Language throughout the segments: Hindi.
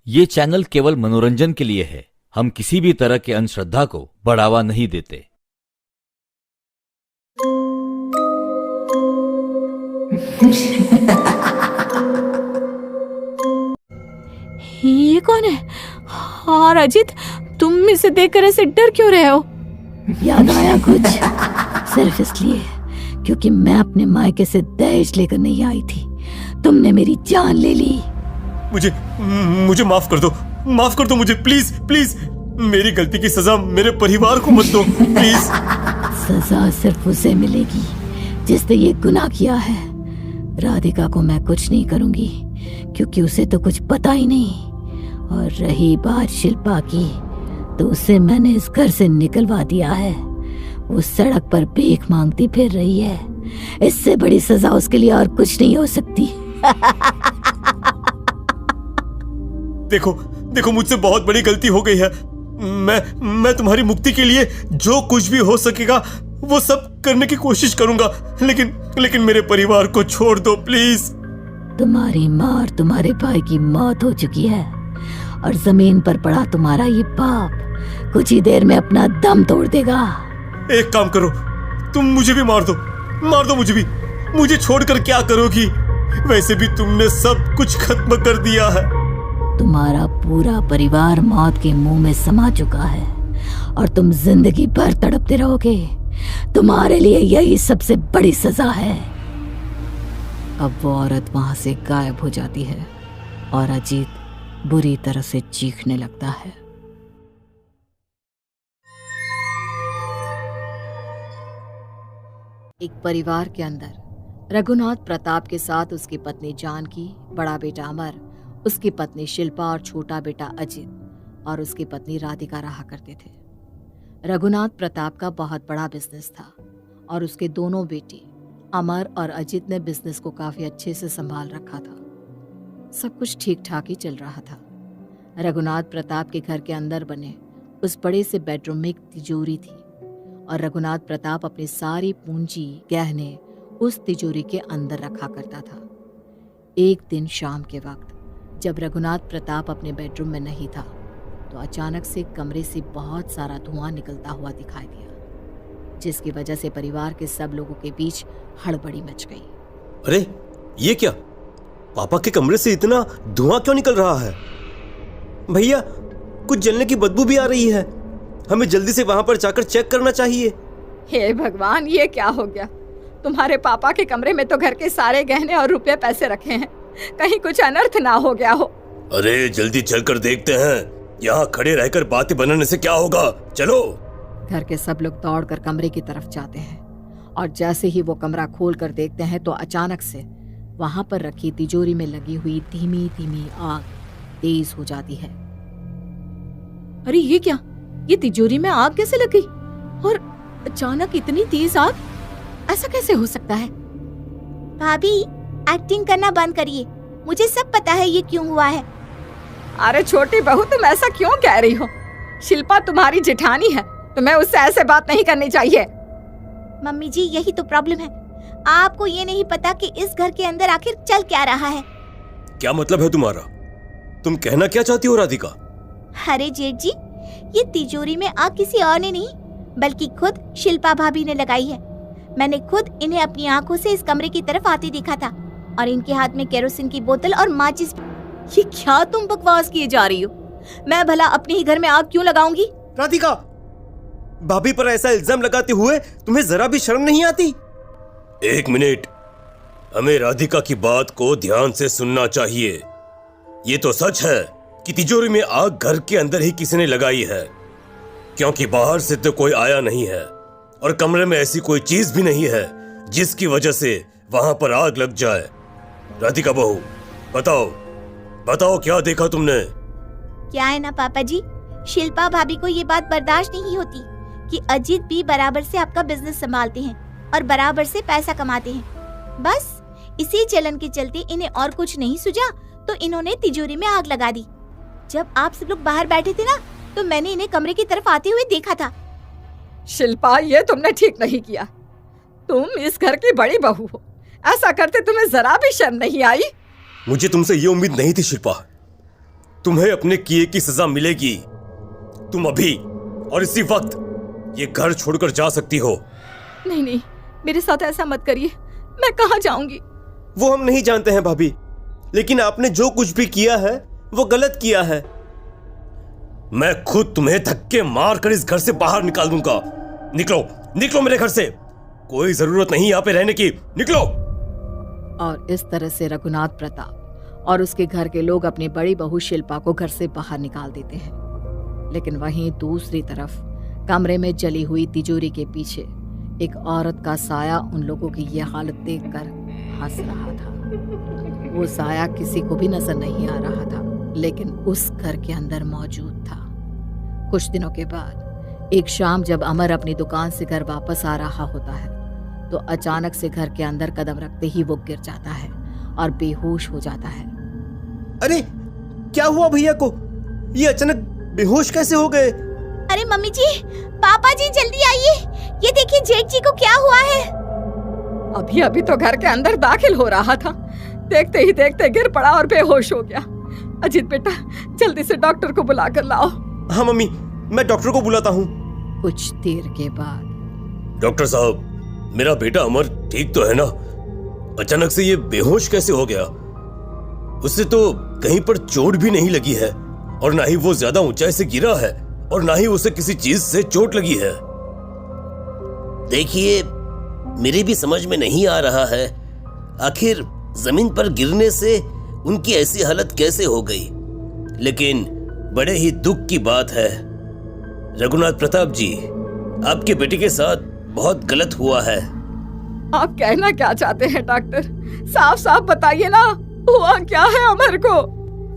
ये चैनल केवल मनोरंजन के लिए है। हम किसी भी तरह के अंधश्रद्धा को बढ़ावा नहीं देते। ये कौन है? और अजीत, तुम इसे देखकर ऐसे डर क्यों रहे हो? याद आया कुछ? सिर्फ इसलिए क्योंकि मैं अपने मायके से दहेज लेकर नहीं आई थी। तुमने मेरी जान ले ली। मुझे माफ कर दो मुझे, प्लीज प्लीज। मेरी गलती की सजा मेरे परिवार को मत दो, प्लीज। सजा सिर्फ उसे मिलेगी जिसने ये गुनाह किया है। राधिका को मैं कुछ नहीं करूंगी क्योंकि उसे तो कुछ पता ही नहीं। और रही बात शिल्पा की, तो उसे मैंने इस घर से निकलवा दिया है। वो सड़क पर भीख मांगती फिर रही है। इससे बड़ी सजा उसके लिए और कुछ नहीं हो सकती। देखो मुझसे बहुत बड़ी गलती हो गई है। मैं तुम्हारी मुक्ति के लिए जो कुछ भी हो सकेगा वो सब करने की कोशिश करूंगा, लेकिन मेरे परिवार को छोड़ दो प्लीज। तुम्हारी माँ और तुम्हारे भाई की मौत हो चुकी है और जमीन पर पड़ा तुम्हारा ये पाप कुछ ही देर में अपना दम तोड़ देगा। एक काम करो, तुम मुझे भी मार दो मुझे भी। मुझे छोड़कर क्या करोगी? वैसे भी तुमने सब कुछ खत्म कर दिया है। तुम्हारा पूरा परिवार मौत के मुंह में समा चुका है और तुम जिंदगी भर तड़पते रहोगे। तुम्हारे लिए यही सबसे बड़ी सजा है। अब वो औरत वहां से गायब हो जाती है और अजीत बुरी तरह से चीखने लगता है। एक परिवार के अंदर रघुनाथ प्रताप के साथ उसकी पत्नी जानकी, बड़ा बेटा अमर, उसकी पत्नी शिल्पा और छोटा बेटा अजित और उसकी पत्नी राधिका रहा करते थे। रघुनाथ प्रताप का बहुत बड़ा बिजनेस था और उसके दोनों बेटे अमर और अजित ने बिजनेस को काफी अच्छे से संभाल रखा था। सब कुछ ठीक ठाक ही चल रहा था। रघुनाथ प्रताप के घर के अंदर बने उस बड़े से बेडरूम में एक तिजोरी थी और रघुनाथ प्रताप अपनी सारी पूंजी गहने उस तिजोरी के अंदर रखा करता था। एक दिन शाम के वक्त जब रघुनाथ प्रताप अपने बेडरूम में नहीं था तो अचानक से कमरे से बहुत सारा धुआं निकलता हुआ दिखाई दिया, जिसकी वजह से परिवार के सब लोगों के बीच हड़बड़ी मच गई। अरे ये क्या? पापा के कमरे से इतना धुआं क्यों निकल रहा है? भैया, कुछ जलने की बदबू भी आ रही है। हमें जल्दी से वहां पर जाकर चेक करना चाहिए। हे भगवान, ये क्या हो गया? तुम्हारे पापा के कमरे में तो घर के सारे गहने और रुपए पैसे रखे हैं, कहीं कुछ अनर्थ ना हो गया हो। अरे जल्दी चलकर देखते हैं, यहाँ खड़े रहकर बातें बनाने से क्या होगा, चलो। घर के सब लोग दौड़कर कमरे की तरफ जाते हैं और जैसे ही वो कमरा खोल कर देखते हैं तो अचानक से वहां पर रखी तिजोरी में लगी हुई धीमी धीमी आग तेज हो जाती है। अरे ये क्या? ये तिजोरी में आग कैसे लग गई? और अचानक इतनी तेज आग, ऐसा कैसे हो सकता है? भाभी, एक्टिंग करना बंद करिए, मुझे सब पता है ये क्यों हुआ है। अरे छोटी बहू, तुम ऐसा क्यों कह रही हो? शिल्पा तुम्हारी जेठानी है, तुम्हें उससे ऐसे बात नहीं करनी चाहिए। मम्मी जी, यही तो प्रॉब्लम है। आपको ये नहीं पता कि इस घर के अंदर आखिर चल क्या रहा है। क्या मतलब है तुम्हारा? तुम कहना क्या चाहती हो राधिका? अरे जेठ जी, ये तिजोरी में आग किसी और ने नहीं बल्कि खुद शिल्पा भाभी ने लगाई है। मैंने खुद इन्हें अपनी आंखों से इस कमरे की तरफ आते देखा था और इनके हाथ में केरोसिन की बोतल और माचिस। ये क्या तुम बकवास किए जा रही हो? मैं भला अपने ही घर में आग क्यों लगाऊंगी? राधिका, भाभी पर ऐसा इल्जाम लगाते हुए तुम्हें जरा भी शर्म नहीं आती? एक मिनट, हमें राधिका की बात को ध्यान से सुनना चाहिए। ये तो सच है कि तिजोरी में आग घर के अंदर ही किसी ने लगाई है, क्योंकि बाहर से तो कोई आया नहीं है और कमरे में ऐसी कोई चीज भी नहीं है जिसकी वजह से वहां पर आग लग जाए। राधिका बहू, बताओ क्या देखा तुमने? क्या है ना पापा जी, शिल्पा भाभी को ये बात बर्दाश्त नहीं होती कि अजीत भी बराबर से आपका बिजनेस संभालते हैं और बराबर से पैसा कमाते हैं। बस इसी चलन के चलते इन्हें और कुछ नहीं सूझा तो इन्होंने तिजोरी में आग लगा दी। जब आप सब लोग बाहर बैठे थे ना, तो मैंने इन्हें कमरे की तरफ आते हुए देखा था। शिल्पा, ये तुमने ठीक नहीं किया। तुम इस घर की बड़ी बहू हो, ऐसा करते तुम्हें जरा भी शर्म नहीं आई? मुझे तुमसे ये उम्मीद नहीं थी शिल्पा। तुम्हें अपने किए की सजा मिलेगी। तुम अभी और इसी वक्त ये घर छोड़कर जा सकती हो। नहीं नहीं, मेरे साथ ऐसा मत करिए। मैं कहाँ जाऊंगी? वो हम नहीं जानते हैं भाभी, लेकिन आपने जो कुछ भी किया है वो गलत किया है। मैं खुद तुम्हें धक्के मारकर इस घर से बाहर निकाल दूंगा। निकलो, निकलो मेरे घर से। कोई जरूरत नहीं यहाँ पे रहने की। निकलो। और इस तरह से रघुनाथ प्रताप और उसके घर के लोग अपनी बड़ी बहू शिल्पा को घर से बाहर निकाल देते हैं। लेकिन वहीं दूसरी तरफ कमरे में जली हुई तिजोरी के पीछे एक औरत का साया उन लोगों की ये हालत देखकर हंस रहा था। वो साया किसी को भी नजर नहीं आ रहा था, लेकिन उस घर के अंदर मौजूद था। कुछ दिनों के बाद एक शाम जब अमर अपनी दुकान से घर वापस आ रहा होता है तो अचानक से घर के अंदर कदम रखते ही वो गिर जाता है और बेहोश हो जाता है। अरे क्या हुआ भैया को? ये अचानक बेहोश कैसे हो गए? अरे मम्मी जी, पापा जी जल्दी आइए, ये देखिए जेठ जी को क्या हुआ है। अभी अभी तो घर के अंदर दाखिल हो रहा था, देखते ही देखते गिर पड़ा और बेहोश हो गया। अजीत बेटा, जल्दी से डॉक्टर को बुला कर लाओ। हाँ मम्मी, मैं डॉक्टर को बुलाता हूँ। कुछ देर के बाद डॉक्टर साहब, मेरा बेटा अमर ठीक तो है ना? अचानक से ये बेहोश कैसे हो गया? उससे तो कहीं पर चोट भी नहीं लगी है और ना ही वो ज्यादा ऊंचाई से गिरा है और ना ही उसे किसी चीज से चोट लगी है। देखिए, मेरे भी समझ में नहीं आ रहा है आखिर जमीन पर गिरने से उनकी ऐसी हालत कैसे हो गई। लेकिन बड़े ही दुख की बात है रघुनाथ प्रताप जी, आपके बेटे के साथ बहुत गलत हुआ है। आप कहना क्या चाहते हैं डॉक्टर? साफ साफ बताइए ना, हुआ क्या है अमर को?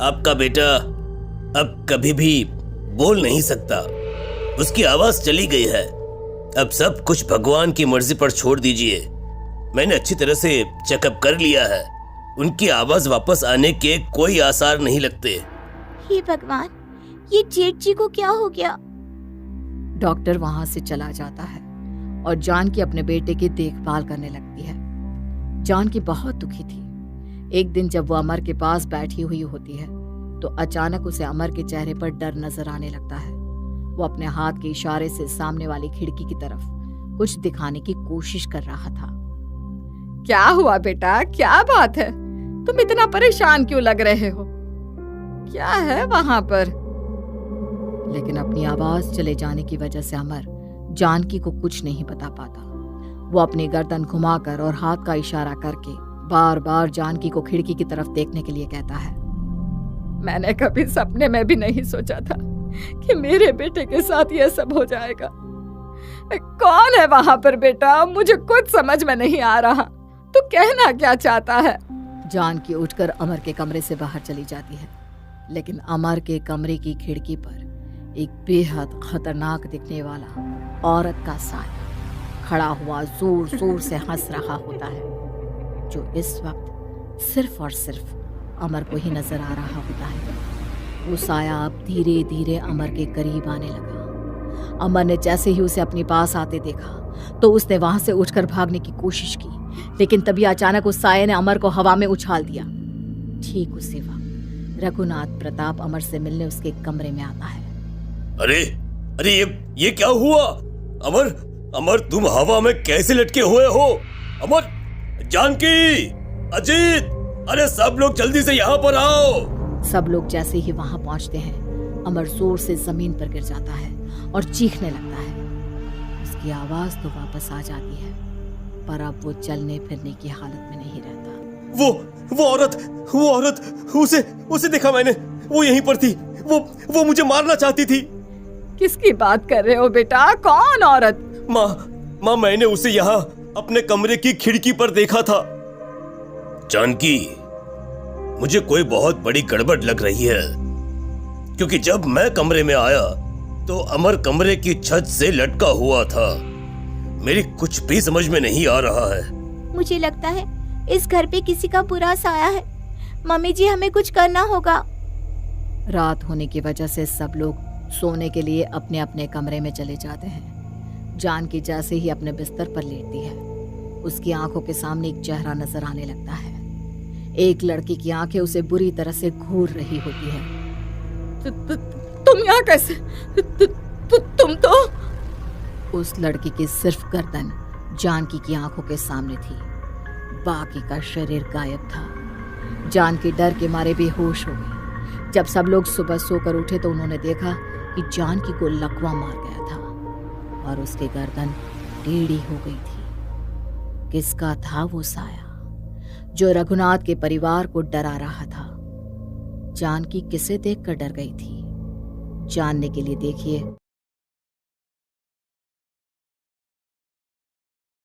आपका बेटा अब कभी भी बोल नहीं सकता, उसकी आवाज चली गई है। अब सब कुछ भगवान की मर्जी पर छोड़ दीजिए। मैंने अच्छी तरह से चेकअप कर लिया है, उनकी आवाज वापस आने के कोई आसार नहीं लगते। हे भगवान, ये जेठ जी को क्या हो गया? डॉक्टर वहां से चला जाता है और जानकी अपने बेटे की देखभाल करने लगती है। जानकी बहुत दुखी थी। एक दिन जब वो अमर के पास बैठी हुई होती है तो अचानक उसे अमर के चेहरे पर डर नजर आने लगता है। वो अपने हाथ के इशारे से सामने वाली खिड़की की तरफ कुछ दिखाने की कोशिश कर रहा था। क्या हुआ बेटा, क्या बात है? तुम इतना परेशान क्यों लग रहे हो? क्या है वहां पर? लेकिन अपनी आवाज चले जाने की वजह से अमर जानकी को कुछ नहीं बता पाता। वो अपनी गर्दन घुमाकर और हाथ का इशारा करके बार बार जानकी को खिड़की की तरफ देखने के लिए कहता है। मैंने कभी सपने में भी नहीं सोचा था कि मेरे बेटे के साथ यह सब हो जाएगा। कौन है वहां पर बेटा? मुझे कुछ समझ में नहीं आ रहा। तू कहना क्या चाहता है? जानकी उठकर अमर के कमरे से बाहर चली जाती है, लेकिन अमर के कमरे की खिड़की पर एक बेहद खतरनाक दिखने वाला औरत का साया खड़ा हुआ जोर जोर से हंस रहा होता है, जो इस वक्त सिर्फ और सिर्फ अमर को ही नजर आ रहा होता है। वो साया अब धीरे धीरे अमर के करीब आने लगा। अमर ने जैसे ही उसे अपने पास आते देखा तो उसने वहां से उठकर भागने की कोशिश की, लेकिन तभी अचानक उस साये ने अमर को हवा में उछाल दिया। ठीक उसी वक्त रघुनाथ प्रताप अमर से मिलने उसके कमरे में आता है। अरे अरे ये क्या हुआ? अमर, अमर तुम हवा में कैसे लटके हुए हो? अमर, जानकी, अजीत, अरे सब लोग जल्दी से यहाँ पर आओ। सब लोग जैसे ही वहां पहुंचते हैं अमर जोर से जमीन पर गिर जाता है और चीखने लगता है। उसकी आवाज तो वापस आ जाती है, पर अब वो चलने फिरने की हालत में नहीं रहता। वो औरत, उसे देखा मैंने, वो यहीं पर थी। वो मुझे मारना चाहती थी। किसकी बात कर रहे हो बेटा? कौन औरत? माँ, मैंने उसे यहाँ अपने कमरे की खिड़की पर देखा था। जानकी, मुझे कोई बहुत बड़ी गड़बड़ लग रही है, क्योंकि जब मैं कमरे में आया तो अमर कमरे की छत से लटका हुआ था। मेरी कुछ भी समझ में नहीं आ रहा है। मुझे लगता है इस घर पे किसी का बुरा साया है। मम्मी जी, हमें कुछ करना होगा। रात होने की वजह से सब लोग सोने के लिए अपने अपने कमरे में चले जाते हैं। जानकी जैसे ही अपने बिस्तर पर लेटती है, उसकी आंखों के सामने एक चेहरा नजर आने लगता है। एक लड़की की आंखें उसे बुरी तरह से घूर रही होती है। तुम यहाँ कैसे? तुम तो। उस लड़की की सिर्फ गर्दन जानकी की आंखों के सामने थी, बाकी का शरीर गायब था। जानकी डर के मारे बेहोश हो गई। जब सब लोग सुबह सोकर उठे तो उन्होंने देखा कि जानकी को लकवा मार गया था और उसकी गर्दन टेढ़ी हो गई थी। किसका था वो साया जो रघुनाथ के परिवार को डरा रहा था? जानकी किसे देखकर डर गई थी? जानने के लिए देखिए